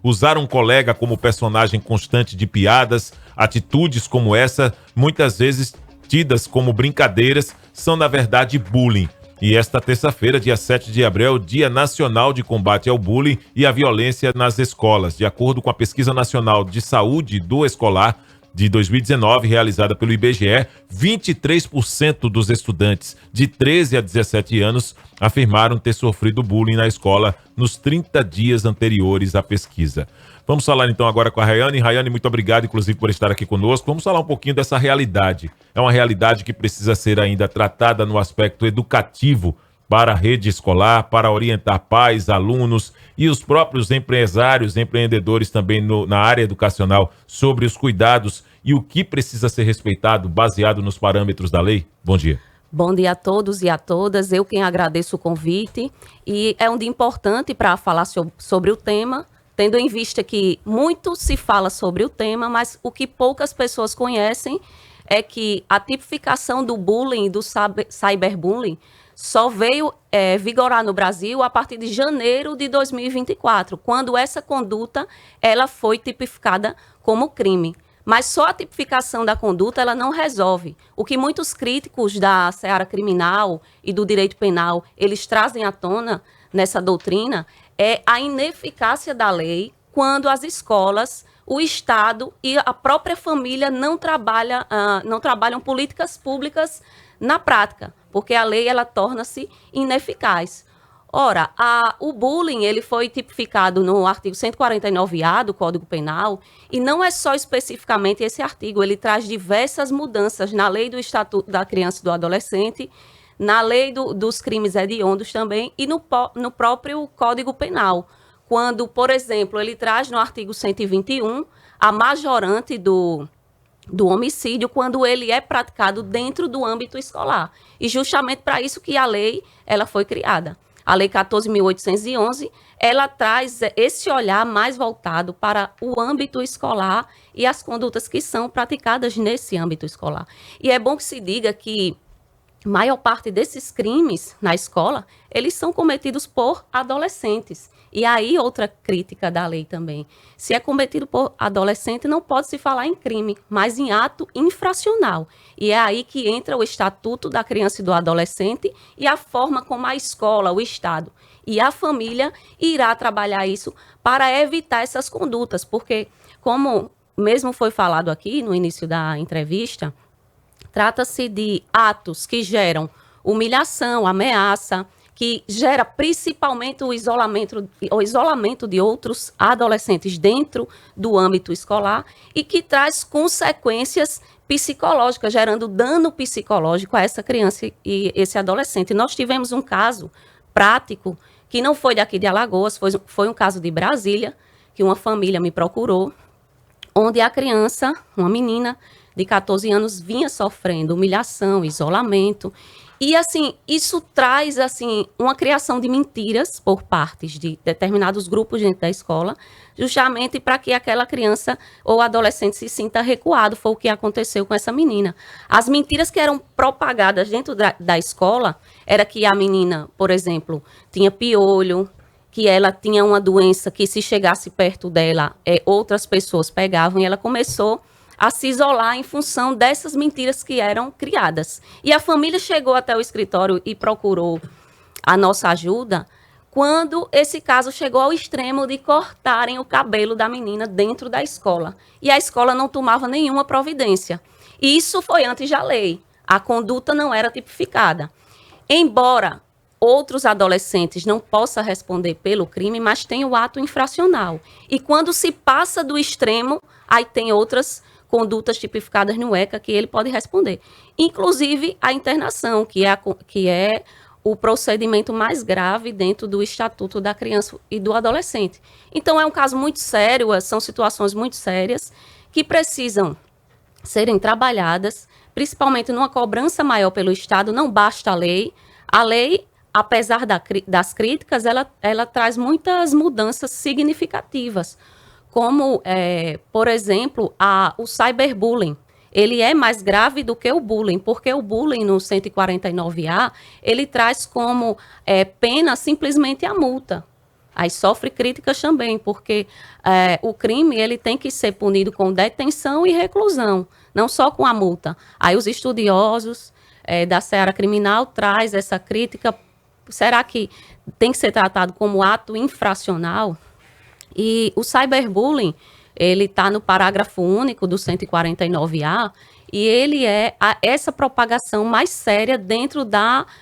usar um colega como personagem constante de piadas, atitudes como essa, muitas vezes tidas como brincadeiras, são na verdade bullying. E esta terça-feira, dia 7 de abril, é o Dia Nacional de Combate ao Bullying e à Violência nas Escolas. De acordo com a Pesquisa Nacional de Saúde do Escolar de 2019, realizada pelo IBGE, 23% dos estudantes de 13 a 17 anos afirmaram ter sofrido bullying na escola nos 30 dias anteriores à pesquisa. Vamos falar então agora com a Rayane. Rayane, muito obrigado, inclusive, por estar aqui conosco. Vamos falar um pouquinho dessa realidade. É uma realidade que precisa ser ainda tratada no aspecto educativo para a rede escolar, para orientar pais, alunos e os próprios empresários, empreendedores também na área educacional sobre os cuidados e o que precisa ser respeitado baseado nos parâmetros da lei? Bom dia. Bom dia a todos e a todas. Eu quem agradeço o convite. E é um dia importante para falar sobre o tema, tendo em vista que muito se fala sobre o tema, mas o que poucas pessoas conhecem é que a tipificação do bullying, do cyberbullying, só veio vigorar no Brasil a partir de janeiro de 2024, quando essa conduta ela foi tipificada como crime. Mas só a tipificação da conduta ela não resolve. O que muitos críticos da seara criminal e do direito penal eles trazem à tona nessa doutrina é a ineficácia da lei quando as escolas, o Estado e a própria família não trabalham políticas públicas na prática, porque a lei ela torna-se ineficaz. Ora, o bullying ele foi tipificado no artigo 149-A do Código Penal e não é só especificamente esse artigo, ele traz diversas mudanças na lei do Estatuto da Criança e do Adolescente, na lei dos crimes hediondos também e no próprio Código Penal, quando, por exemplo, ele traz no artigo 121 a majorante do homicídio quando ele é praticado dentro do âmbito escolar. E justamente para isso que a lei ela foi criada. A Lei 14.811, ela traz esse olhar mais voltado para o âmbito escolar e as condutas que são praticadas nesse âmbito escolar. E é bom que se diga que a maior parte desses crimes na escola, eles são cometidos por adolescentes. E aí outra crítica da lei também. Se é cometido por adolescente, não pode se falar em crime, mas em ato infracional. E é aí que entra o Estatuto da Criança e do Adolescente e a forma como a escola, o Estado e a família irá trabalhar isso para evitar essas condutas. Porque, como mesmo foi falado aqui no início da entrevista, trata-se de atos que geram humilhação, ameaça, que gera principalmente o isolamento de outros adolescentes dentro do âmbito escolar e que traz consequências psicológicas, gerando dano psicológico a essa criança e esse adolescente. Nós tivemos um caso prático, que não foi daqui de Alagoas, foi um caso de Brasília, que uma família me procurou, onde a criança, uma menina de 14 anos, vinha sofrendo humilhação, isolamento. E, assim, isso traz, assim, uma criação de mentiras por partes de determinados grupos dentro da escola, justamente para que aquela criança ou adolescente se sinta recuado. Foi o que aconteceu com essa menina. As mentiras que eram propagadas dentro da escola era que a menina, por exemplo, tinha piolho, que ela tinha uma doença que se chegasse perto dela, outras pessoas pegavam, e ela começou a se isolar em função dessas mentiras que eram criadas. E a família chegou até o escritório e procurou a nossa ajuda quando esse caso chegou ao extremo de cortarem o cabelo da menina dentro da escola. E a escola não tomava nenhuma providência. E isso foi antes da lei. A conduta não era tipificada. Embora outros adolescentes não possam responder pelo crime, mas tem o ato infracional. E quando se passa do extremo, aí tem outras condutas tipificadas no ECA que ele pode responder. Inclusive a internação, que é o procedimento mais grave dentro do Estatuto da Criança e do Adolescente. Então é um caso muito sério, são situações muito sérias que precisam serem trabalhadas, principalmente numa cobrança maior pelo Estado. Não basta a lei. A lei, apesar das críticas, ela traz muitas mudanças significativas, como, por exemplo, o cyberbullying. Ele é mais grave do que o bullying, porque o bullying no 149-A, ele traz como pena simplesmente a multa. Aí sofre críticas também, porque o crime ele tem que ser punido com detenção e reclusão, não só com a multa. Aí os estudiosos da seara criminal traz essa crítica. Será que tem que ser tratado como ato infracional? E o cyberbullying, ele está no parágrafo único do 149A, e ele é essa propagação mais séria dentro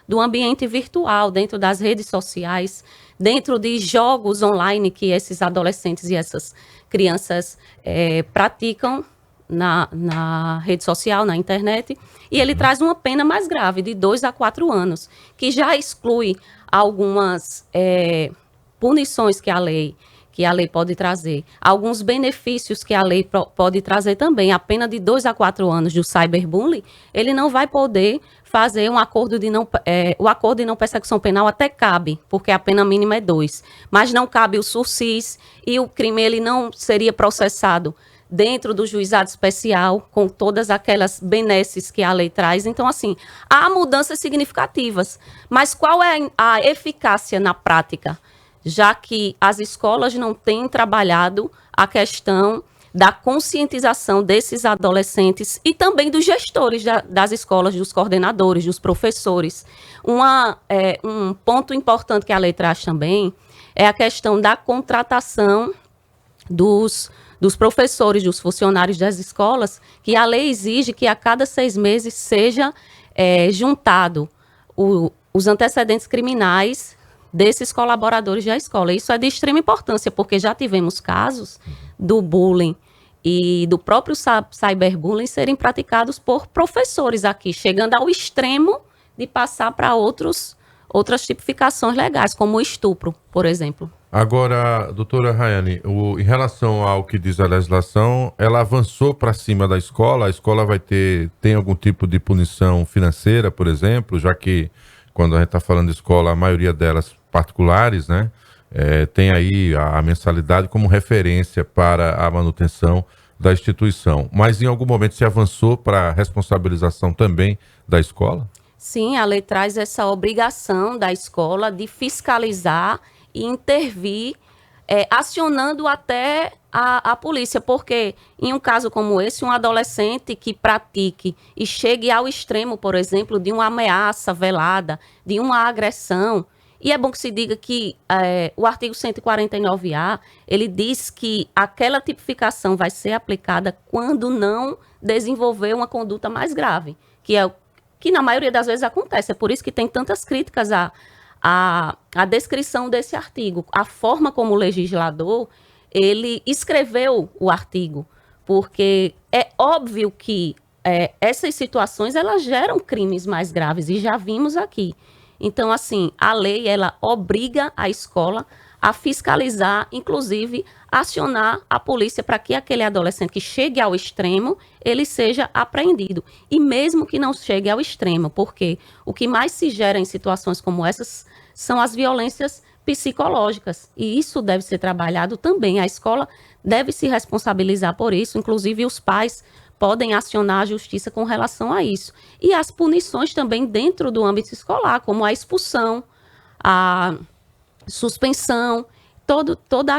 do ambiente virtual, dentro das redes sociais, dentro de jogos online que esses adolescentes e essas crianças praticam na rede social, na internet, e ele traz uma pena mais grave, de 2 a 4 anos, que já exclui algumas punições que a lei pode trazer, alguns benefícios que a lei pode trazer também. A pena de 2 a 4 anos do cyberbullying, ele não vai poder fazer um acordo de não... o acordo de não persecução penal até cabe, porque a pena mínima é 2. Mas não cabe o sursis e o crime ele não seria processado dentro do juizado especial, com todas aquelas benesses que a lei traz. Então, assim, há mudanças significativas. Mas qual é a eficácia na prática? Já que as escolas não têm trabalhado a questão da conscientização desses adolescentes e também dos gestores das escolas, dos coordenadores, dos professores. Um ponto importante que a lei traz também é a questão da contratação dos professores, dos funcionários das escolas, que a lei exige que a cada 6 meses seja juntado os antecedentes criminais desses colaboradores da escola. Isso é de extrema importância, porque já tivemos casos do bullying e do próprio cyberbullying serem praticados por professores aqui, chegando ao extremo de passar para outras tipificações legais, como o estupro, por exemplo. Agora, doutora Rayane, em relação ao que diz a legislação, ela avançou para cima da escola? A escola tem algum tipo de punição financeira, por exemplo, já que quando a gente está falando de escola, a maioria delas particulares, né, tem aí a mensalidade como referência para a manutenção da instituição. Mas em algum momento se avançou para a responsabilização também da escola? Sim, a lei traz essa obrigação da escola de fiscalizar e intervir, acionando até a polícia, porque em um caso como esse, um adolescente que pratique e chegue ao extremo, por exemplo, de uma ameaça velada, de uma agressão, e é bom que se diga que o artigo 149A, ele diz que aquela tipificação vai ser aplicada quando não desenvolver uma conduta mais grave, que na maioria das vezes acontece. É por isso que tem tantas críticas à descrição desse artigo, a forma como o legislador ele escreveu o artigo, porque é óbvio que essas situações elas geram crimes mais graves, e já vimos aqui. Então, assim, a lei ela obriga a escola a fiscalizar, inclusive acionar a polícia para que aquele adolescente que chegue ao extremo, ele seja apreendido. E mesmo que não chegue ao extremo, porque o que mais se gera em situações como essas são as violências psicológicas. E isso deve ser trabalhado também. A escola deve se responsabilizar por isso, inclusive os pais podem acionar a justiça com relação a isso. E as punições também dentro do âmbito escolar, como a expulsão, a suspensão, toda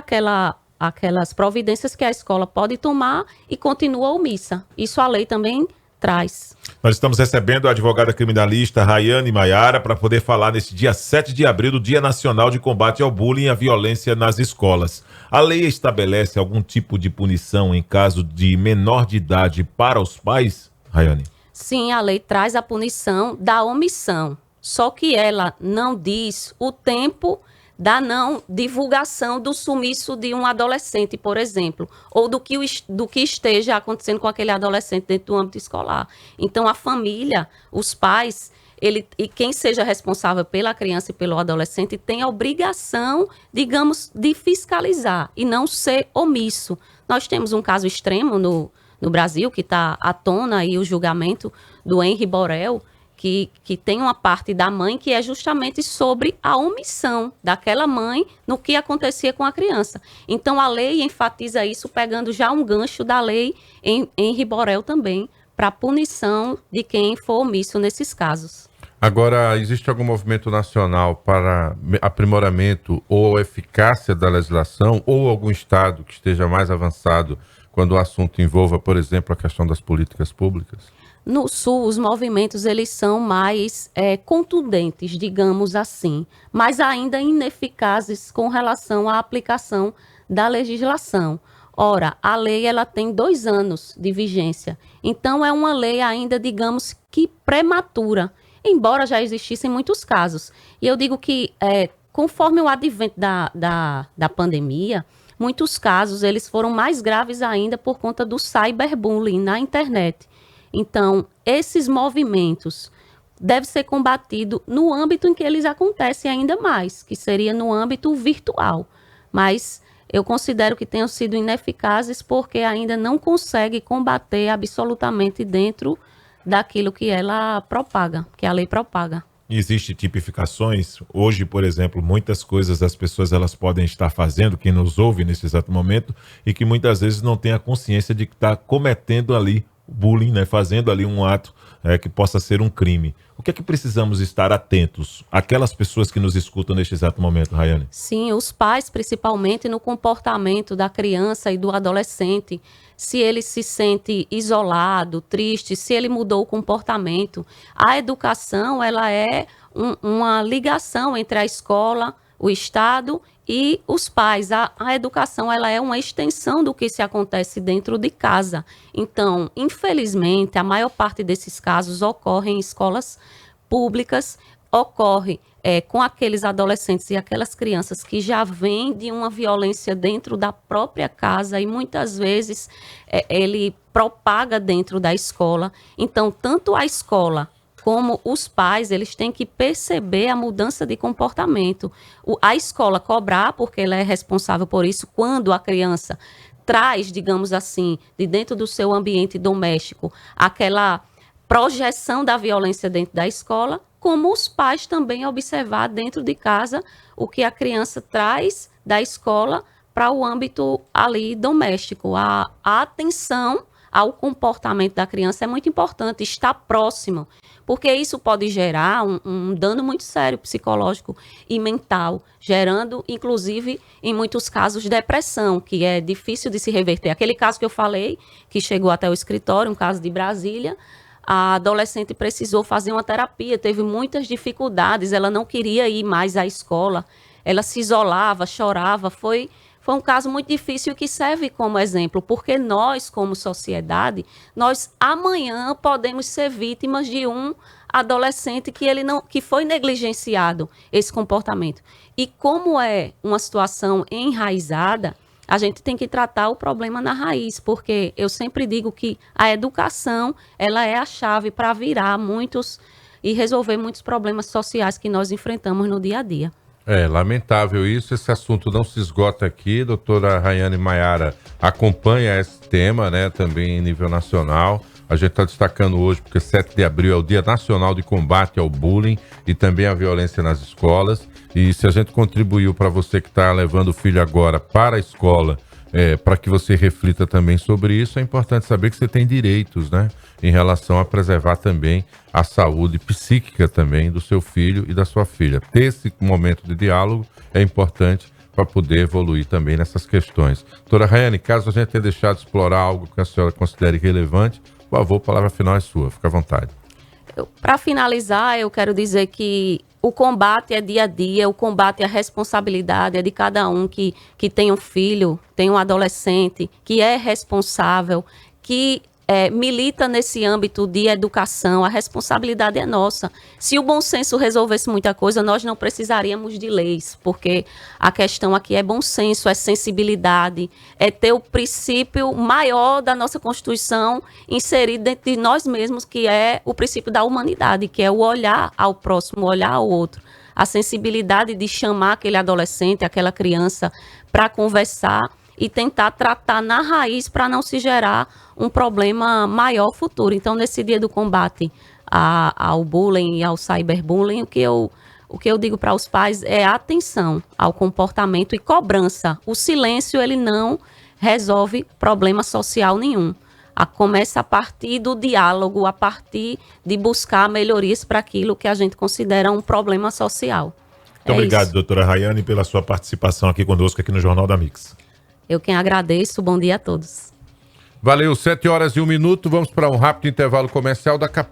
aquelas providências que a escola pode tomar e continua omissa. Isso a lei também traz. Nós estamos recebendo a advogada criminalista Rayane Maiara para poder falar nesse dia 7 de abril, do Dia Nacional de Combate ao Bullying e à Violência nas Escolas. A lei estabelece algum tipo de punição em caso de menor de idade para os pais, Rayane? Sim, a lei traz a punição da omissão, só que ela não diz o tempo da não divulgação do sumiço de um adolescente, por exemplo, ou do que esteja acontecendo com aquele adolescente dentro do âmbito escolar. Então, a família, os pais, e quem seja responsável pela criança e pelo adolescente tem a obrigação, digamos, de fiscalizar e não ser omisso. Nós temos um caso extremo no Brasil, que está à tona aí o julgamento do Henri Borel, que tem uma parte da mãe que é justamente sobre a omissão daquela mãe no que acontecia com a criança. Então, a lei enfatiza isso, pegando já um gancho da lei em Henri Borel também, para punição de quem for omisso nesses casos. Agora, existe algum movimento nacional para aprimoramento ou eficácia da legislação, ou algum estado que esteja mais avançado quando o assunto envolva, por exemplo, a questão das políticas públicas? No Sul, os movimentos eles são mais contundentes, digamos assim, mas ainda ineficazes com relação à aplicação da legislação. Ora, a lei ela tem 2 anos de vigência, então é uma lei ainda, digamos que prematura, embora já existissem muitos casos. E eu digo que, conforme o advento da pandemia, muitos casos eles foram mais graves ainda por conta do cyberbullying na internet. Então, esses movimentos devem ser combatidos no âmbito em que eles acontecem ainda mais, que seria no âmbito virtual. Mas eu considero que tenham sido ineficazes porque ainda não consegue combater absolutamente dentro daquilo que ela propaga, que a lei propaga. Existem tipificações. Hoje, por exemplo, muitas coisas as pessoas elas podem estar fazendo, quem nos ouve nesse exato momento, e que muitas vezes não tem a consciência de que está cometendo ali bullying, né? Fazendo ali um ato que possa ser um crime. O que é que precisamos estar atentos? Aquelas pessoas que nos escutam neste exato momento, Rayane. Sim, os pais, principalmente no comportamento da criança e do adolescente, se ele se sente isolado, triste, se ele mudou o comportamento. A educação, ela é uma ligação entre a escola, o Estado e os pais. A educação, ela é uma extensão do que se acontece dentro de casa. Então, infelizmente, a maior parte desses casos ocorre em escolas públicas, ocorre com aqueles adolescentes e aquelas crianças que já vêm de uma violência dentro da própria casa e muitas vezes ele propaga dentro da escola. Então, tanto a escola como os pais, eles têm que perceber a mudança de comportamento. A escola cobrar, porque ela é responsável por isso, quando a criança traz, digamos assim, de dentro do seu ambiente doméstico, aquela projeção da violência dentro da escola, como os pais também observar dentro de casa o que a criança traz da escola para o âmbito ali doméstico. A atenção ao comportamento da criança é muito importante, estar próximo, porque isso pode gerar um dano muito sério psicológico e mental, gerando, inclusive, em muitos casos, depressão, que é difícil de se reverter. Aquele caso que eu falei, que chegou até o escritório, um caso de Brasília, a adolescente precisou fazer uma terapia, teve muitas dificuldades, ela não queria ir mais à escola, ela se isolava, chorava, foi um caso muito difícil que serve como exemplo, porque nós, como sociedade, nós amanhã podemos ser vítimas de um adolescente que foi negligenciado esse comportamento. E como é uma situação enraizada, a gente tem que tratar o problema na raiz, porque eu sempre digo que a educação ela é a chave para virar muitos e resolver muitos problemas sociais que nós enfrentamos no dia a dia. É lamentável isso, esse assunto não se esgota aqui. Doutora Rayane Maiara acompanha esse tema, né, também em nível nacional. A gente está destacando hoje porque 7 de abril é o Dia Nacional de Combate ao Bullying e também à violência nas escolas. E se a gente contribuiu para você que está levando o filho agora para a escola, para que você reflita também sobre isso, é importante saber que você tem direitos, né, em relação a preservar também a saúde psíquica também do seu filho e da sua filha. Ter esse momento de diálogo é importante para poder evoluir também nessas questões. Doutora Rayane, caso a gente tenha deixado de explorar algo que a senhora considere relevante, por favor, a palavra final é sua, fica à vontade. Para finalizar, eu quero dizer que o combate é dia a dia, o combate é a responsabilidade, é de cada um que tem um filho, tem um adolescente, que é responsável, que milita nesse âmbito de educação. A responsabilidade é nossa. Se o bom senso resolvesse muita coisa, nós não precisaríamos de leis, porque a questão aqui é bom senso, é sensibilidade, é ter o princípio maior da nossa Constituição inserido dentro de nós mesmos, que é o princípio da humanidade, que é o olhar ao próximo, o olhar ao outro. A sensibilidade de chamar aquele adolescente, aquela criança, para conversar e tentar tratar na raiz para não se gerar um problema maior futuro. Então, nesse dia do combate ao bullying e ao cyberbullying, o que eu digo para os pais é atenção ao comportamento e cobrança. O silêncio, ele não resolve problema social nenhum. Começa a partir do diálogo, a partir de buscar melhorias para aquilo que a gente considera um problema social. Muito obrigado, doutora Rayane, pela sua participação aqui conosco, aqui no Jornal da Mix. Eu quem agradeço. Bom dia a todos. Valeu, 7h01. Vamos para um rápido intervalo comercial. Daqui a